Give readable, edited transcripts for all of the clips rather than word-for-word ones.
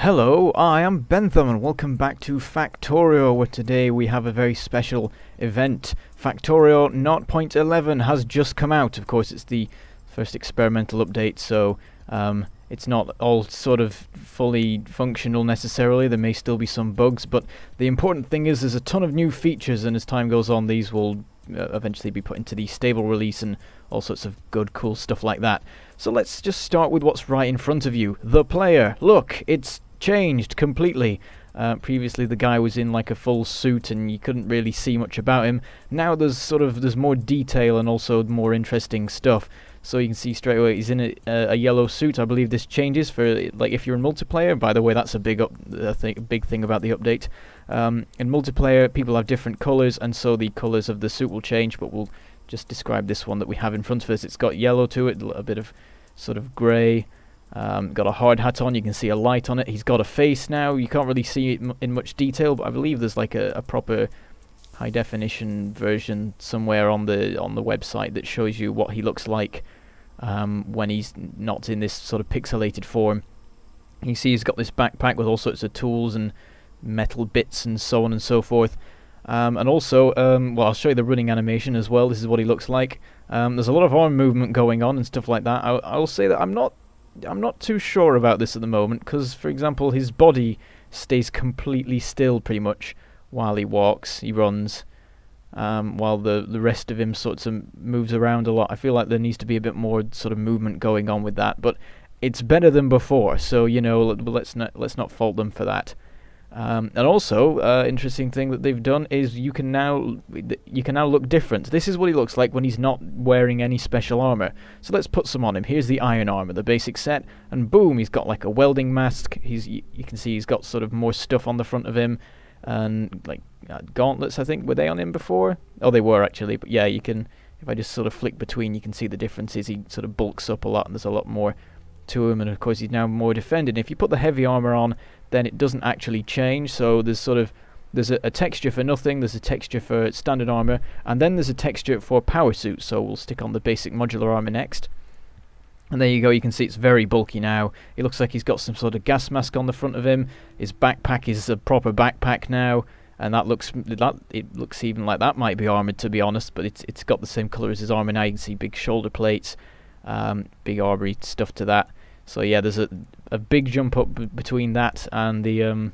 Hello, I am Bentham and welcome back to Factorio, where today we have a very special event. Factorio 0.11 has just come out. Of course, it's the first experimental update, so it's not all sort of fully functional necessarily. There may still be some bugs, but the important thing is there's a ton of new features, and as time goes on these will eventually be put into the stable release and all sorts of good, cool stuff like that. So let's just start with what's right in front of you. The player. Look, it's changed completely. Previously the guy was in like a full suit and you couldn't really see much about him. Now there's more detail and also more interesting stuff. So you can see straight away he's in a yellow suit. I believe this changes for like if you're in multiplayer. By the way, that's a big thing about the update. In multiplayer, people have different colors, and so the colors of the suit will change. But we'll just describe this one that we have in front of us. It's got yellow to it, a bit of sort of grey. Got a hard hat on. You can see a light on it. He's got a face now. You can't really see it in much detail, but I believe there's like a proper high definition version somewhere on the website that shows you what he looks like when he's not in this sort of pixelated form. You see he's got this backpack with all sorts of tools and metal bits and so on and so forth. And also, well, I'll show you the running animation as well. This is what he looks like. There's a lot of arm movement going on and stuff like that. I'll say that I'm not too sure about this at the moment, because, for example, his body stays completely still pretty much while he walks, he runs, while the rest of him sort of moves around a lot. I feel like there needs to be a bit more sort of movement going on with that, but it's better than before, so, you know, let's not fault them for that. And also, interesting thing that they've done is you can now look different. This is what he looks like when he's not wearing any special armor. So let's put some on him. Here's the iron armor, the basic set, and boom, he's got like a welding mask. You can see he's got sort of more stuff on the front of him, and like gauntlets. I think, were they on him before? Oh, they were actually. But yeah, you can. If I just sort of flick between, you can see the differences. He sort of bulks up a lot, and there's a lot more to him, and of course he's now more defended. If you put the heavy armor on, then it doesn't actually change. So there's a texture for nothing, there's a texture for standard armor, and then there's a texture for power suit. So we'll stick on the basic modular armor next, and there you go. You can see it's very bulky now. It looks like he's got some sort of gas mask on the front of him. His backpack is a proper backpack now, and it looks even like that might be armored, to be honest, but it's got the same color as his armor now. You can see big shoulder plates, big armory stuff to that. So yeah, there's a big jump up between that and the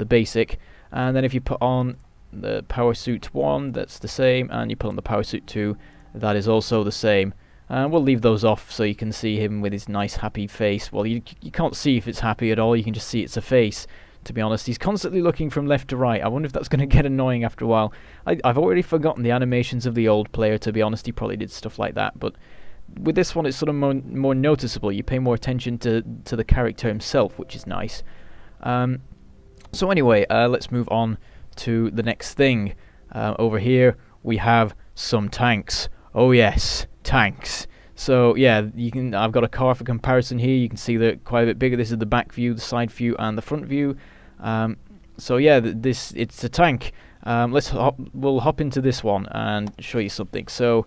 basic. And then if you put on the power suit 1, that's the same, and you put on the power suit 2, that is also the same. And we'll leave those off so you can see him with his nice happy face. Well, you can't see if it's happy at all, you can just see it's a face, to be honest. He's constantly looking from left to right. I wonder if that's going to get annoying after a while. I've already forgotten the animations of the old player, to be honest. He probably did stuff like that, but with this one it's sort of more noticeable. You pay more attention to the character himself, which is nice. So anyway, let's move on to the next thing. Over here we have some tanks. Oh yes, tanks. So yeah, I've got a car for comparison here. You can see they're quite a bit bigger. This is the back view, the side view, and the front view. So yeah, it's a tank. We'll hop into this one and show you something. So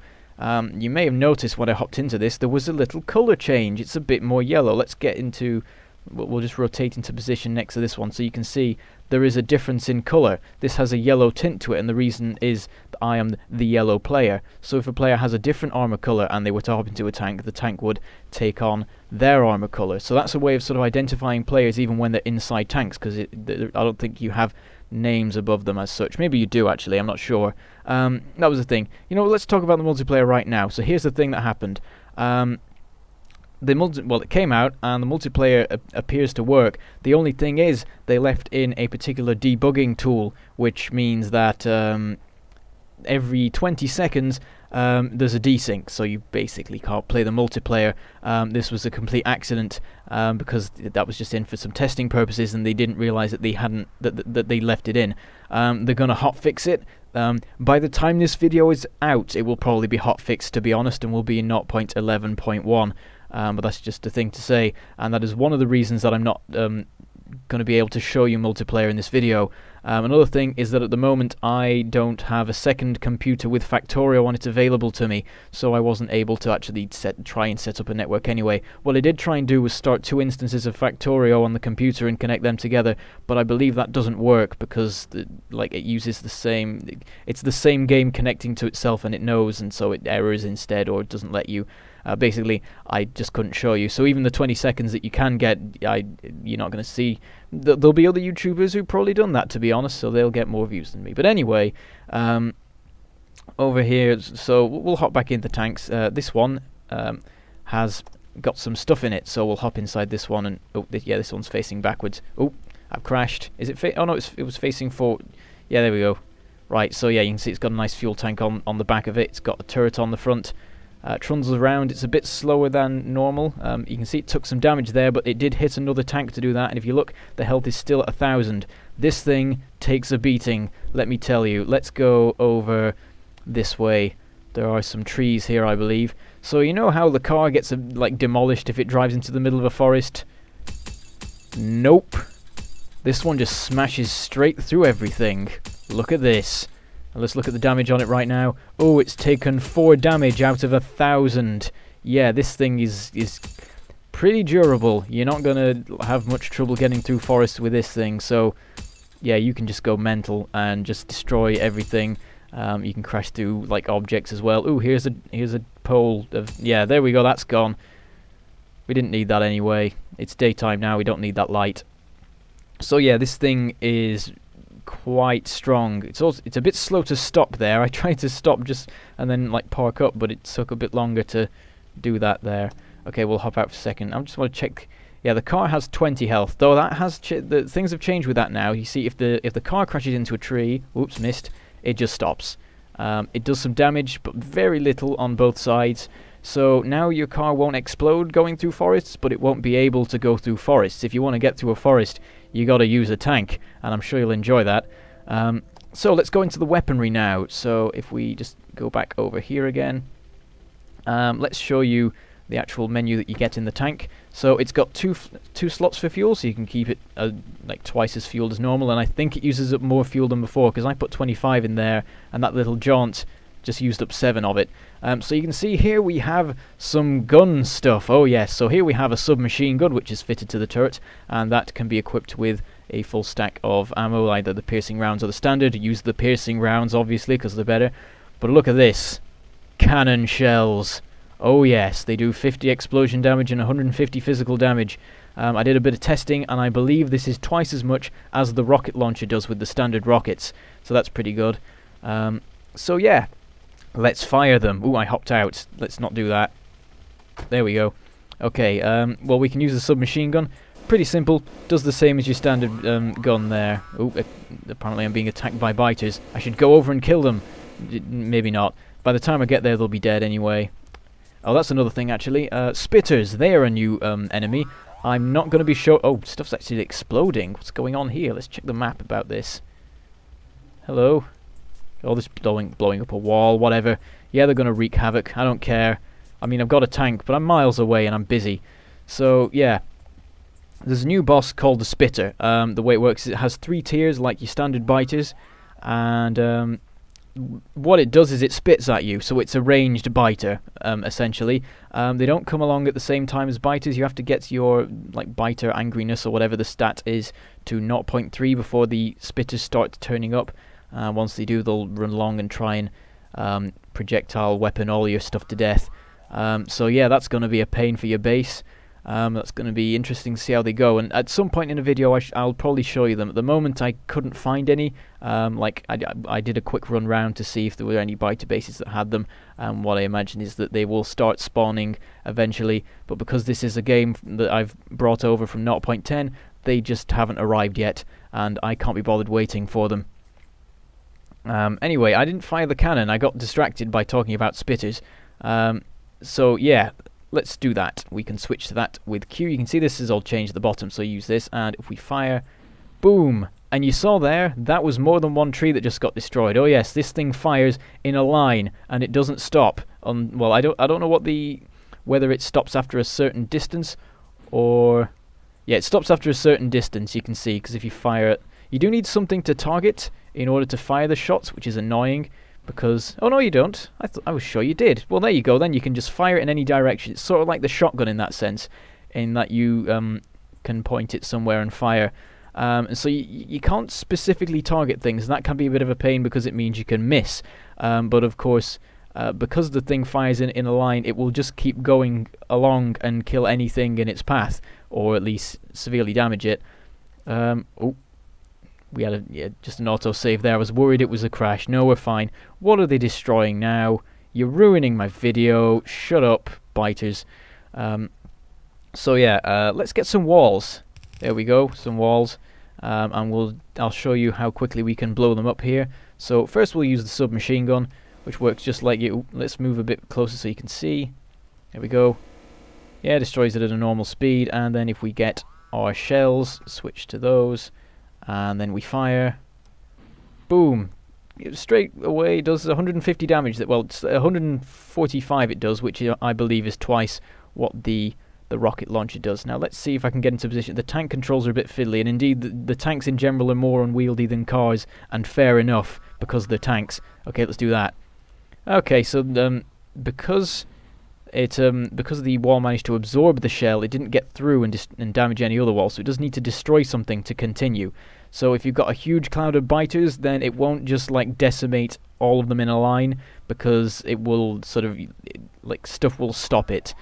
you may have noticed when I hopped into this, there was a little color change. It's a bit more yellow. Let's get into. We'll just rotate into position next to this one, so you can see there is a difference in color. This has a yellow tint to it, and the reason is that I am the yellow player. So if a player has a different armor color and they were to hop into a tank, the tank would take on their armor color. So that's a way of sort of identifying players even when they're inside tanks, because I don't think you have names above them as such. Maybe you do, actually, I'm not sure. That was the thing. You know, let's talk about the multiplayer right now. So here's the thing that happened. It came out and the multiplayer appears to work. The only thing is they left in a particular debugging tool, which means that every 20 seconds there's a desync, so you basically can't play the multiplayer. This was a complete accident because that was just in for some testing purposes, and they didn't realize that they left it in. They're gonna hotfix it. By the time this video is out, it will probably be hotfixed, to be honest, and will be in 0.11.1. But that's just a thing to say, and that is one of the reasons that I'm not going to be able to show you multiplayer in this video. Another thing is that at the moment I don't have a second computer with Factorio on it available to me, so I wasn't able to actually try and set up a network anyway. What I did try and do was start 2 instances of Factorio on the computer and connect them together, but I believe that doesn't work because it uses the same, it's the same game connecting to itself, and it knows, and so it errors instead, or it doesn't let you. Basically, I just couldn't show you. So even the 20 seconds that you can get, you're not going to see. There'll be other YouTubers who've probably done that, to be honest, so they'll get more views than me. But anyway, over here, so we'll hop back into tanks. This one has got some stuff in it, so we'll hop inside this one. And oh, yeah, this one's facing backwards. Oh, I've crashed. Is it? Oh no, it was facing forward. Yeah, there we go. Right, so yeah, you can see it's got a nice fuel tank on the back of it. It's got a turret on the front. Trundles around. It's a bit slower than normal. You can see it took some damage there, but it did hit another tank to do that, and if you look, the health is still at 1,000. This thing takes a beating, let me tell you. Let's go over this way. There are some trees here, I believe. So you know how the car gets like demolished if it drives into the middle of a forest? Nope. This one just smashes straight through everything. Look at this. Let's look at the damage on it right now. Oh, it's taken 4 damage out of 1,000. Yeah, this thing is pretty durable. You're not going to have much trouble getting through forests with this thing. So, yeah, you can just go mental and just destroy everything. You can crash through like objects as well. Ooh, here's a pole of, yeah, there we go. That's gone. We didn't need that anyway. It's daytime now. We don't need that light. So yeah, this thing is quite strong. It's a bit slow to stop there. I tried to stop and then like park up, but it took a bit longer to do that there. Okay, we'll hop out for a second. I just want to check. Yeah, the car has 20 health, though that has the things have changed with that now. You see, if the car crashes into a tree, oops, missed, it just stops. It does some damage, but very little on both sides. So now your car won't explode going through forests, but it won't be able to go through forests. If you want to get through a forest, you got to use a tank, and I'm sure you'll enjoy that. So let's go into the weaponry now. So if we just go back over here again, let's show you the actual menu that you get in the tank. So it's got two slots for fuel, so you can keep it like twice as fueled as normal, and I think it uses up more fuel than before, because I put 25 in there, and that little jaunt just used up 7 of it. So you can see here we have some gun stuff. Oh yes, so here we have a submachine gun which is fitted to the turret, and that can be equipped with a full stack of ammo, either the piercing rounds or the standard. Use the piercing rounds obviously because they're better. But look at this, cannon shells. Oh yes, they do 50 explosion damage and 150 physical damage. I did a bit of testing, and I believe this is twice as much as the rocket launcher does with the standard rockets, so that's pretty good. So yeah, let's fire them. Ooh, I hopped out. Let's not do that. There we go. Okay, well, we can use the submachine gun. Pretty simple. Does the same as your standard gun there. Ooh, apparently I'm being attacked by biters. I should go over and kill them. Maybe not. By the time I get there, they'll be dead anyway. Oh, that's another thing, actually. Spitters, they are a new enemy. I'm not going to be oh, stuff's actually exploding. What's going on here? Let's check the map about this. Hello? Oh, this blowing up a wall, whatever. Yeah, they're going to wreak havoc. I don't care. I mean, I've got a tank, but I'm miles away and I'm busy. So, yeah. There's a new boss called the Spitter. The way it works is it has 3 tiers, like your standard biters. And what it does is it spits at you, so it's a ranged biter, essentially. They don't come along at the same time as biters. You have to get your like biter angriness or whatever the stat is to 0.3 before the spitters start turning up. Once they do, they'll run along and try and projectile weapon all your stuff to death. So yeah, that's going to be a pain for your base. That's going to be interesting to see how they go, and at some point in a video I'll probably show you them. At the moment I couldn't find any. Like I did a quick run round to see if there were any biter bases that had them, and what I imagine is that they will start spawning eventually, but because this is a game that I've brought over from 0.10, they just haven't arrived yet, and I can't be bothered waiting for them. Anyway, I didn't fire the cannon. I got distracted by talking about spitters. So yeah, let's do that. We can switch to that with Q. You can see this is all changed at the bottom, so use this, and if we fire, boom! And you saw there, that was more than one tree that just got destroyed. Oh yes, this thing fires in a line, and it doesn't stop. Well, I don't know whether it stops after a certain distance, or Yeah, it stops after a certain distance, you can see, because if you fire it... You do need something to target in order to fire the shots, which is annoying, because... Oh, no, you don't. I was sure you did. Well, there you go, then you can just fire it in any direction. It's sort of like the shotgun in that sense, in that you can point it somewhere and fire. And so you can't specifically target things, and that can be a bit of a pain because it means you can miss. But of course... because the thing fires in a line, it will just keep going along and kill anything in its path, or at least severely damage it. Oh, we had just an auto-save there. I was worried it was a crash. No, we're fine. What are they destroying now? You're ruining my video. Shut up, biters. So yeah, let's get some walls. There we go, some walls. And I'll show you how quickly we can blow them up here. So first we'll use the submachine gun, which works just like you. Let's move a bit closer so you can see. There we go. Yeah, destroys it at a normal speed, and then if we get our shells, switch to those, and then we fire. Boom! Straight away does 150 damage. Well, it's 145 it does, which I believe is twice what the rocket launcher does. Now let's see if I can get into position. The tank controls are a bit fiddly, and indeed the tanks in general are more unwieldy than cars, and fair enough, because they're tanks. Okay, let's do that. Okay, so because the wall managed to absorb the shell, it didn't get through and damage any other wall, so it does need to destroy something to continue. So if you've got a huge cloud of biters, then it won't just like decimate all of them in a line, because it will sort of like stuff will stop it.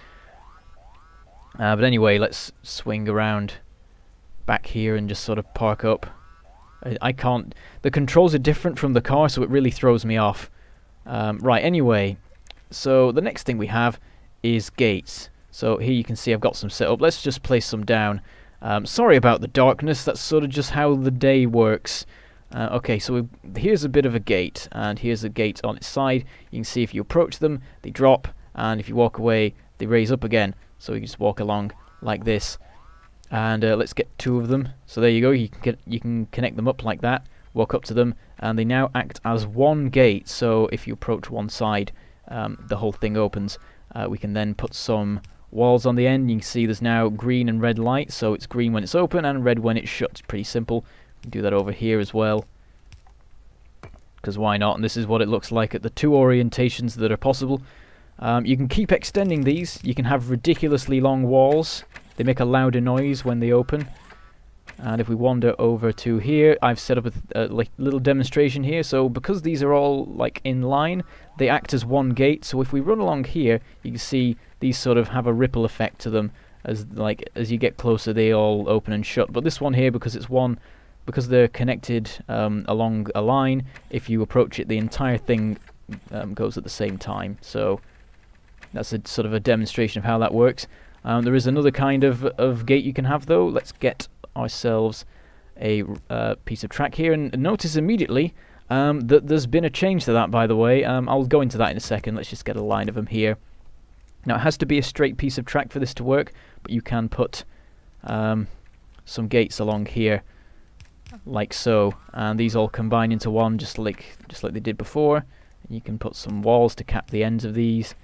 But anyway, let's swing around back here and just sort of park up. I can't. The controls are different from the car, so it really throws me off. Right, anyway, so the next thing we have is gates. So here you can see I've got some set up. Let's just place some down. Sorry about the darkness, that's sort of just how the day works. Okay, so here's a bit of a gate, and here's a gate on its side. You can see if you approach them, they drop, and if you walk away, they raise up again. So you just walk along like this. And let's get two of them. So there you go, you can connect them up like that. Walk up to them, and they now act as one gate. So if you approach one side, the whole thing opens. We can then put some walls on the end. You can see there's now green and red light, so it's green when it's open and red when it's shut. It's pretty simple. You can do that over here as well, because why not? And this is what it looks like at the two orientations that are possible. You can keep extending these. You can have ridiculously long walls. They make a louder noise when they open. And if we wander over to here, I've set up a like little demonstration here. So because these are all like in line, they act as one gate. So if we run along here, you can see these sort of have a ripple effect to them. As you get closer, they all open and shut. But this one here, because they're connected along a line, if you approach it, the entire thing goes at the same time. So that's a sort of a demonstration of how that works. There is another kind of gate you can have though. Let's get ourselves a piece of track here, and notice immediately that there's been a change to that, by the way. I'll go into that in a second. Let's just get a line of them here. Now it has to be a straight piece of track for this to work, but you can put some gates along here like so, and these all combine into one just like they did before. You can put some walls to cap the ends of these,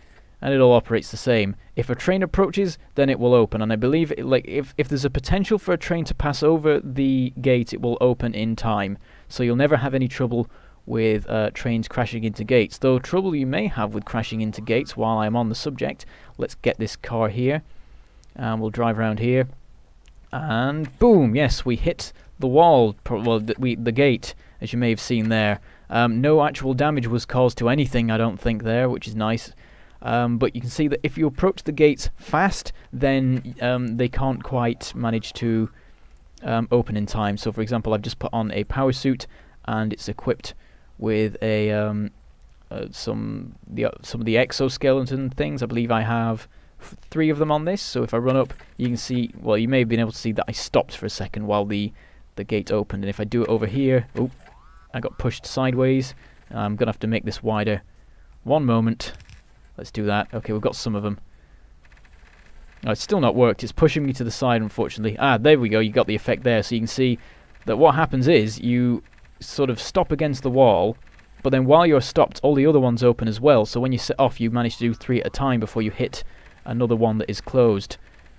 and it all operates the same. If a train approaches, then it will open, and I believe if there's a potential for a train to pass over the gate, it will open in time. So you'll never have any trouble with trains crashing into gates. Though trouble you may have with crashing into gates while I'm on the subject. Let's get this car here, and we'll drive around here, and boom! Yes, we hit the wall. Well, the gate, as you may have seen there. No actual damage was caused to anything, I don't think, there, which is nice. But you can see that if you approach the gates fast, then they can't quite manage to open in time. So, for example, I've just put on a power suit, and it's equipped with a some of the exoskeleton things. I believe I have 3 of them on this. So if I run up, you can see. Well, you may have been able to see that I stopped for a second while the gate opened. And if I do it over here, oh, I got pushed sideways. I'm gonna have to make this wider. One moment. Let's do that. Okay, we've got some of them. Oh, it's still not worked. It's pushing me to the side, unfortunately. Ah, there we go. You got the effect there. So you can see that what happens is you sort of stop against the wall, but then while you're stopped, all the other ones open as well. So when you set off, you manage to do 3 at a time before you hit another one that is closed.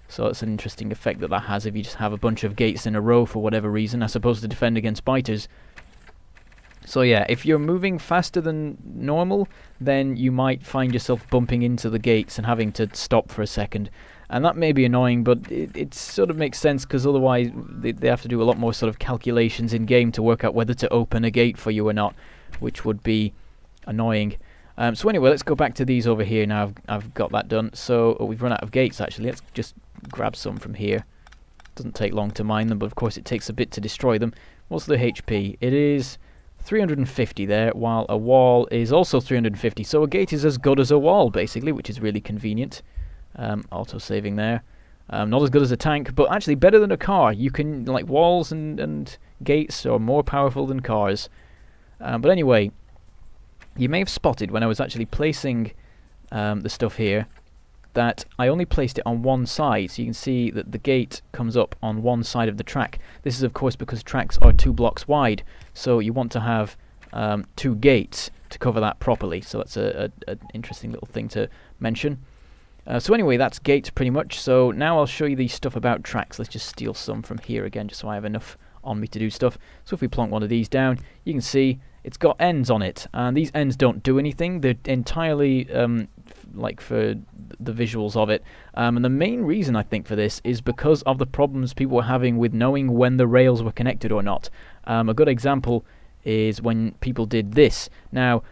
So that's an interesting effect that has if you just have a bunch of gates in a row for whatever reason, as opposed to defend against biters. So yeah, if you're moving faster than normal, then you might find yourself bumping into the gates and having to stop for a second. And that may be annoying, but it sort of makes sense, because otherwise they have to do a lot more sort of calculations in-game to work out whether to open a gate for you or not, which would be annoying. So anyway, let's go back to these over here now. I've got that done. So we've run out of gates, actually. Let's just grab some from here. Doesn't take long to mine them, but of course it takes a bit to destroy them. What's the HP? It is 350 there, while a wall is also 350. So a gate is as good as a wall, basically, which is really convenient. Auto-saving there. Not as good as a tank, but actually better than a car. You can, like, walls and gates are more powerful than cars. But anyway, you may have spotted when I was actually placing the stuff here that I only placed it on one side, so you can see that the gate comes up on one side of the track. This is of course because tracks are 2 blocks wide, so you want to have 2 gates to cover that properly. So that's an interesting little thing to mention. So anyway, that's gates pretty much. So now I'll show you the stuff about tracks. Let's just steal some from here again, just so I have enough on me to do stuff. So if we plonk one of these down, you can see it's got ends on it, and these ends don't do anything. They're entirely like for the visuals of it. And the main reason I think for this is because of the problems people were having with knowing when the rails were connected or not. A good example is when people did this. Now,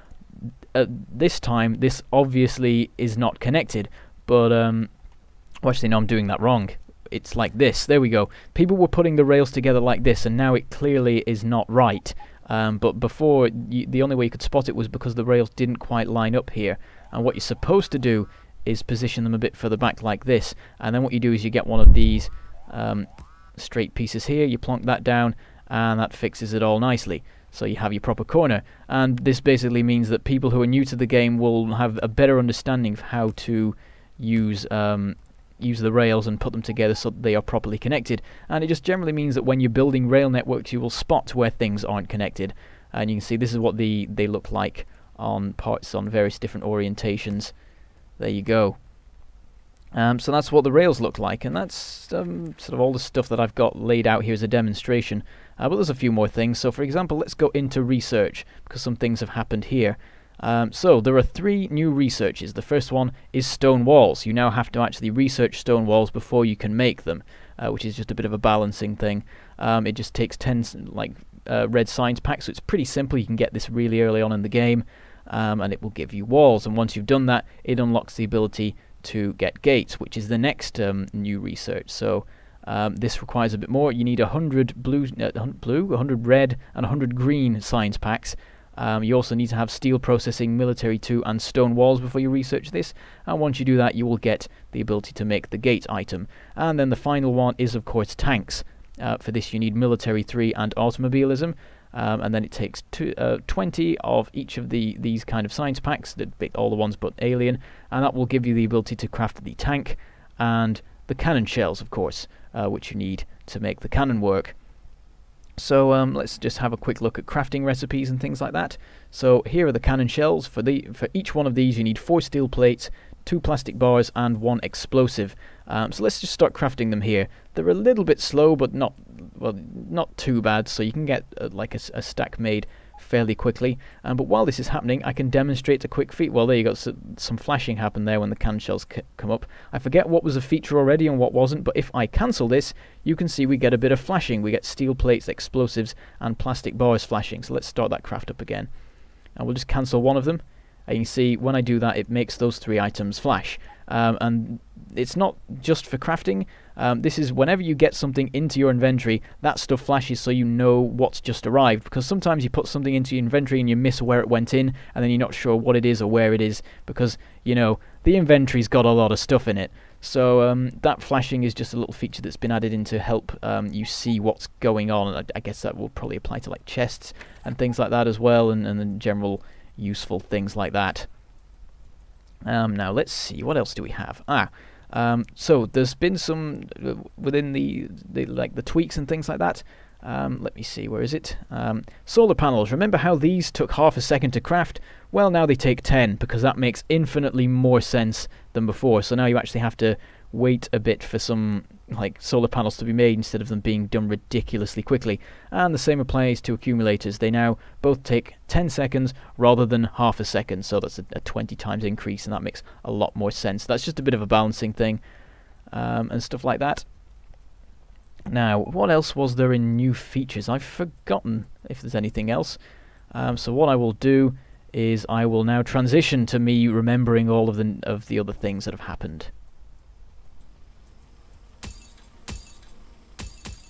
this time, this obviously is not connected, but well, actually no, I'm doing that wrong. It's like this. There we go. People were putting the rails together like this, and now it clearly is not right. But before, the only way you could spot it was because the rails didn't quite line up here. And what you're supposed to do is position them a bit further back like this. And then what you do is you get one of these straight pieces here, you plonk that down, and that fixes it all nicely. So you have your proper corner. And this basically means that people who are new to the game will have a better understanding of how to use the rails and put them together so that they are properly connected. And it just generally means that when you're building rail networks, you will spot where things aren't connected. And you can see this is what they look like on parts on various different orientations. There you go. So that's what the rails look like, and that's sort of all the stuff that I've got laid out here as a demonstration. But there's a few more things. So for example, let's go into research, because some things have happened here. So there are 3 new researches. The first one is stone walls. You now have to actually research stone walls before you can make them, which is just a bit of a balancing thing. It just takes 10 red science packs, so it's pretty simple. You can get this really early on in the game, and it will give you walls. And once you've done that, it unlocks the ability to get gates, which is the next new research. So this requires a bit more. You need 100 blue, 100 red, and 100 green science packs. You also need to have steel processing, military 2, and stone walls before you research this. And once you do that, you will get the ability to make the gate item. And then the final one is, of course, tanks. For this, you need military 3 and automobilism. And then it takes 20 of each of these kind of science packs, all the ones but alien, and that will give you the ability to craft the tank and the cannon shells, of course, which you need to make the cannon work. So let's just have a quick look at crafting recipes and things like that. So here are the cannon shells. For each one of these you need 4 steel plates, 2 plastic bars, and 1 explosive. So let's just start crafting them here. They're a little bit slow, but not too bad, so you can get like a stack made fairly quickly. But while this is happening, I can demonstrate a quick feat. Well, there you go, some flashing happened there when the cannon shells come up. I forget what was a feature already and what wasn't, but if I cancel this, you can see we get a bit of flashing. We get steel plates, explosives, and plastic bars flashing. So let's start that craft up again. And we'll just cancel one of them. And you can see when I do that, it makes those 3 items flash. And it's not just for crafting. This is whenever you get something into your inventory, that stuff flashes so you know what's just arrived. Because sometimes you put something into your inventory and you miss where it went in, and then you're not sure what it is or where it is, because, you know, the inventory's got a lot of stuff in it. So that flashing is just a little feature that's been added in to help you see what's going on. I guess that will probably apply to like chests and things like that as well, and the general useful things like that. Now let's see, what else do we have? So there's been some within the tweaks and things like that. Let me see, where is it? Solar panels. Remember how these took half a second to craft? Well, now they take 10, because that makes infinitely more sense than before. So now you actually have to wait a bit for some like solar panels to be made instead of them being done ridiculously quickly. And the same applies to accumulators. They now both take 10 seconds rather than half a second, so that's a 20 times increase, and that makes a lot more sense. That's just a bit of a balancing thing, and stuff like that. Now, what else was there in new features? I've forgotten if there's anything else. So what I will do is I will now transition to me remembering all of the other things that have happened.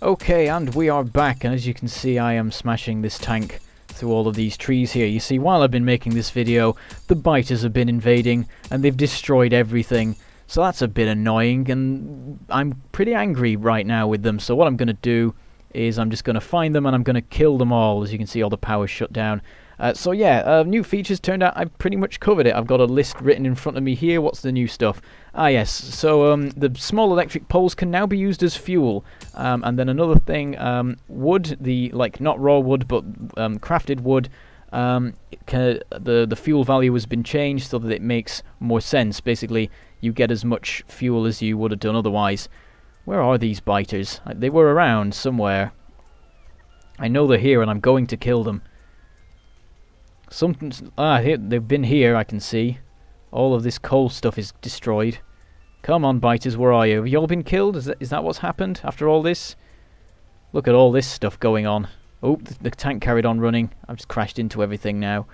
Okay, and we are back, and as you can see, I am smashing this tank through all of these trees here. You see, while I've been making this video, the biters have been invading, and they've destroyed everything. So that's a bit annoying, and I'm pretty angry right now with them. So what I'm going to do is I'm just going to find them, and I'm going to kill them all. As you can see, all the power's shut down. So yeah, new features. Turned out I've pretty much covered it. I've got a list written in front of me here. What's the new stuff? Ah yes, so the small electric poles can now be used as fuel. And then another thing, wood, like not raw wood but crafted wood, the fuel value has been changed so that it makes more sense. Basically, you get as much fuel as you would have done otherwise. Where are these biters? They were around somewhere. I know they're here and I'm going to kill them. They've been here, I can see. All of this coal stuff is destroyed. Come on, biters, where are you? Have you all been killed? Is that what's happened after all this? Look at all this stuff going on. Oh, the tank carried on running. I've just crashed into everything now.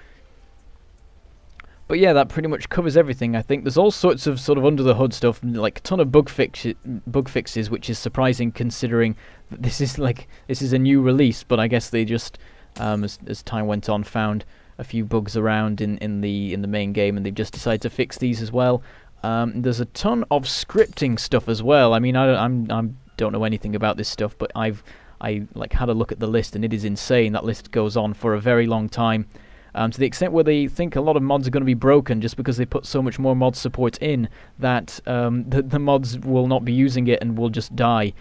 But yeah, that pretty much covers everything, I think. There's all sorts of sort of under-the-hood stuff, like a ton of bug fixes, which is surprising considering that this is a new release, but I guess they just, as time went on, found a few bugs around in the main game, and they've just decided to fix these as well. There's a ton of scripting stuff as well. I mean, I don't know anything about this stuff, but I had a look at the list, and it is insane. That list goes on for a very long time, to the extent where they think a lot of mods are going to be broken just because they put so much more mod support in that the mods will not be using it and will just die.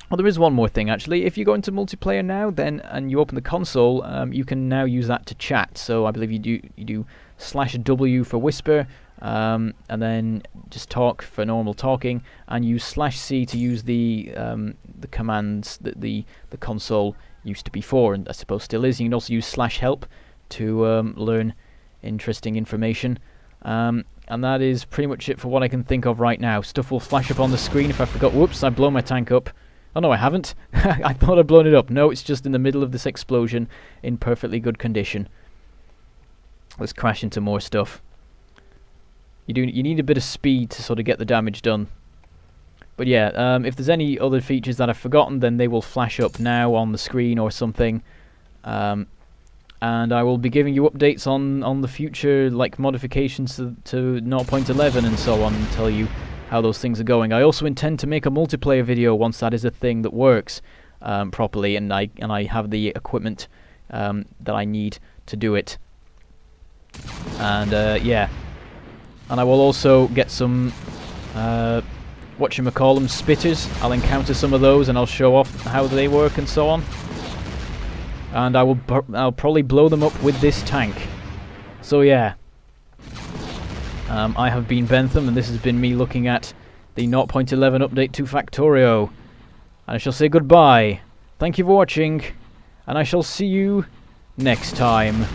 Well, there is one more thing actually. If you go into multiplayer now, and you open the console, you can now use that to chat. So I believe you do /W for whisper, and then just talk for normal talking, and use /C to use the commands that the console used to be for, and I suppose still is. You can also use /help to learn interesting information. And that is pretty much it for what I can think of right now. Stuff will flash up on the screen if I forgot. Whoops, I blow my tank up. Oh no, I haven't. I thought I'd blown it up. No, it's just in the middle of this explosion in perfectly good condition. Let's crash into more stuff. You need a bit of speed to sort of get the damage done. But yeah, if there's any other features that I've forgotten, then they will flash up now on the screen or something. And I will be giving you updates on the future, like modifications to 0.11 and so on, and tell you how those things are going. I also intend to make a multiplayer video once that is a thing that works properly, and I have the equipment that I need to do it. And yeah, and I will also get some whatchamacallem spitters. I'll encounter some of those and I'll show off how they work and so on. And I'll probably blow them up with this tank. So yeah. I have been Bentham, and this has been me looking at the 0.11 update to Factorio. And I shall say goodbye. Thank you for watching, and I shall see you next time.